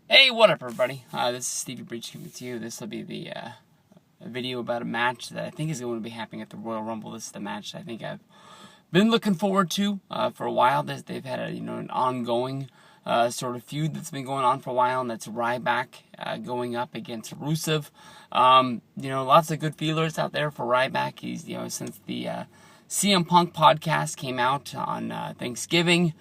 Hey, what up, everybody? This is Stevie Breach coming to you. This will be the a video about a match that I think is going to be happening at the Royal Rumble. This is the match I think I've been looking forward to for a while. They've had an ongoing sort of feud that's been going on for a while, and that's Ryback going up against Rusev. Lots of good feelers out there for Ryback. He's since the CM Punk podcast came out on Thanksgiving.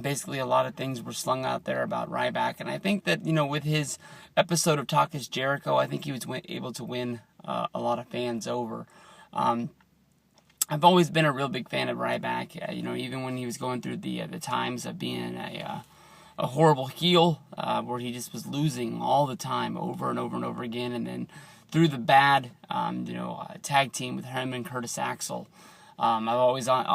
Basically, a lot of things were slung out there about Ryback, and I think that, with his episode of Talk is Jericho, I think he was able to win a lot of fans over. I've always been a real big fan of Ryback, even when he was going through the times of being a horrible heel, where he just was losing all the time, over and over and over again, and then through the bad, tag team with him and Curtis Axel. I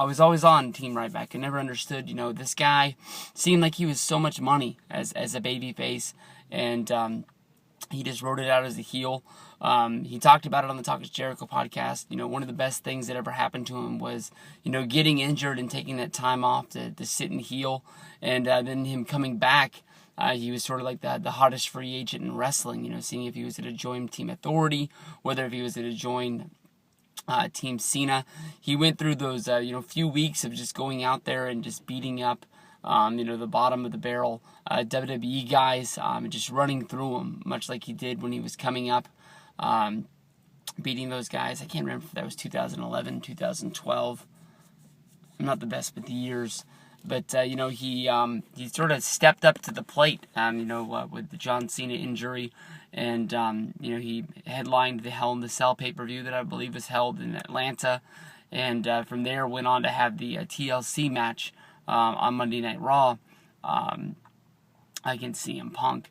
was always on Team Ryback. I never understood, this guy seemed like he was so much money as a babyface, and he just wrote it out as a heel. He talked about it on the Talk is Jericho podcast. One of the best things that ever happened to him was, getting injured and taking that time off to sit and heal, and then him coming back. He was sort of like the hottest free agent in wrestling, seeing if he was going to join Team Authority, whether if he was going to join Team Cena. He went through those few weeks of just going out there and just beating up the bottom of the barrel WWE guys, and just running through them, much like he did when he was coming up, beating those guys. I can't remember if that was 2011, 2012. I'm not the best with the years, but he sort of stepped up to the plate, with the John Cena injury. And, he headlined the Hell in the Cell pay-per-view that I believe was held in Atlanta. And from there went on to have the TLC match on Monday Night Raw against CM Punk.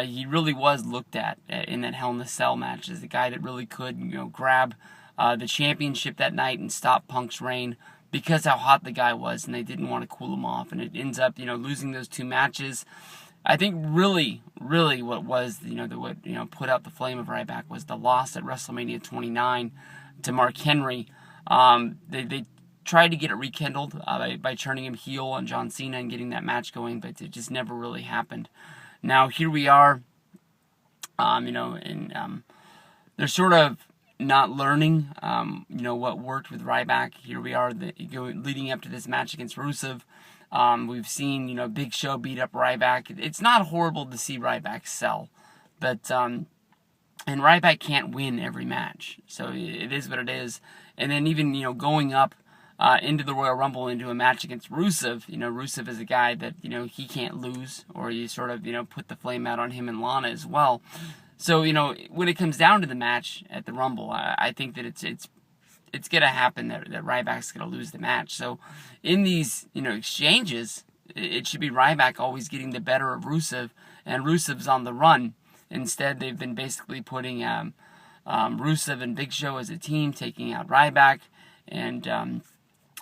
He really was looked at in that Hell in the Cell match as the guy that really could, grab the championship that night and stop Punk's reign because how hot the guy was, and they didn't want to cool him off. And it ends up, losing those two matches. I think really what was, what put out the flame of Ryback was the loss at WrestleMania 29 to Mark Henry. They tried to get it rekindled by turning him heel on John Cena and getting that match going, but it just never really happened. Now here we are, and they're sort of not learning, what worked with Ryback. Here we are, leading up to this match against Rusev. We've seen, Big Show beat up Ryback. It's not horrible to see Ryback sell, but, and Ryback can't win every match, so it is what it is. And then even, going up, into the Royal Rumble, into a match against Rusev, Rusev is a guy that, he can't lose, or you sort of, put the flame out on him and Lana as well. So, when it comes down to the match at the Rumble, I think that it's going to happen that Ryback's going to lose the match. So in these, exchanges, it should be Ryback always getting the better of Rusev, and Rusev's on the run. Instead, they've been basically putting Rusev and Big Show as a team, taking out Ryback, and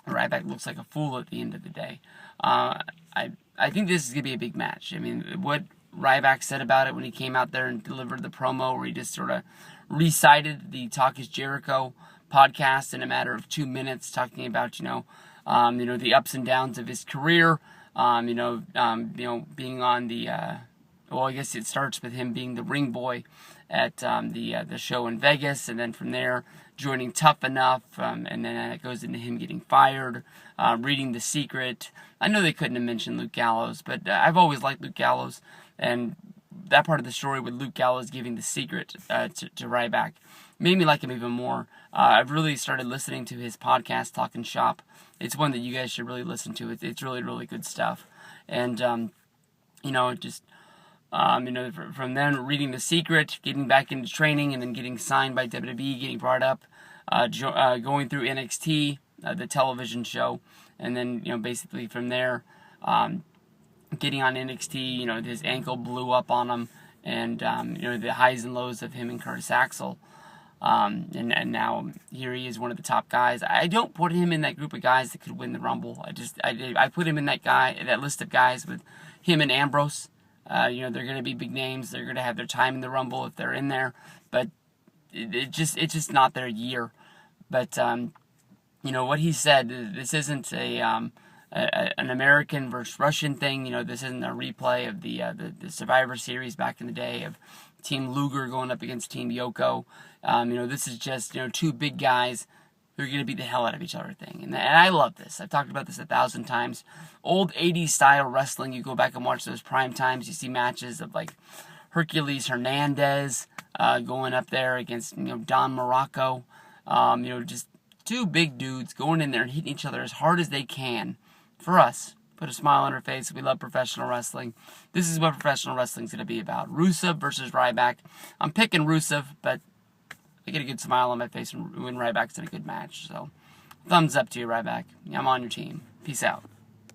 Ryback looks like a fool at the end of the day. I think this is going to be a big match. I mean, what Ryback said about it when he came out there and delivered the promo where he just sort of recited the Talk is Jericho podcast in a matter of 2 minutes, talking about the ups and downs of his career, being on the I guess it starts with him being the ring boy at the show in Vegas, and then from there joining Tough Enough, and then it goes into him getting fired, reading The Secret. I know they couldn't have mentioned Luke Gallows, but I've always liked Luke Gallows, and that part of the story with Luke Gallows giving The Secret to Ryback made me like him even more. I've really started listening to his podcast, Talking Shop. It's one that you guys should really listen to. It's really, really good stuff. And, from then reading The Secret, getting back into training, and then getting signed by WWE, getting brought up, going through NXT, the television show, and then, basically from there, getting on NXT, his ankle blew up on him, and, the highs and lows of him and Curtis Axel. And now here he is, one of the top guys. I don't put him in that group of guys that could win the Rumble. I put him in that list of guys with him and Ambrose. They're going to be big names. They're going to have their time in the Rumble if they're in there, but it's just not their year. But what he said, this isn't a an American versus Russian thing. You know, this isn't a replay of the Survivor Series back in the day of Team Luger going up against Team Yoko. You know, this is just, you know, two big guys who are going to beat the hell out of each other thing. And I love this. I've talked about this 1,000 times. Old 80s style wrestling, you go back and watch those prime times, you see matches of like Hercules Hernandez going up there against, you know, Don Morocco. You know, just two big dudes going in there and hitting each other as hard as they can for us. Put a smile on our face. We love professional wrestling. This is what professional wrestling is going to be about. Rusev versus Ryback. I'm picking Rusev, but I get a good smile on my face when Ryback's in a good match. So, thumbs up to you, Ryback. I'm on your team. Peace out.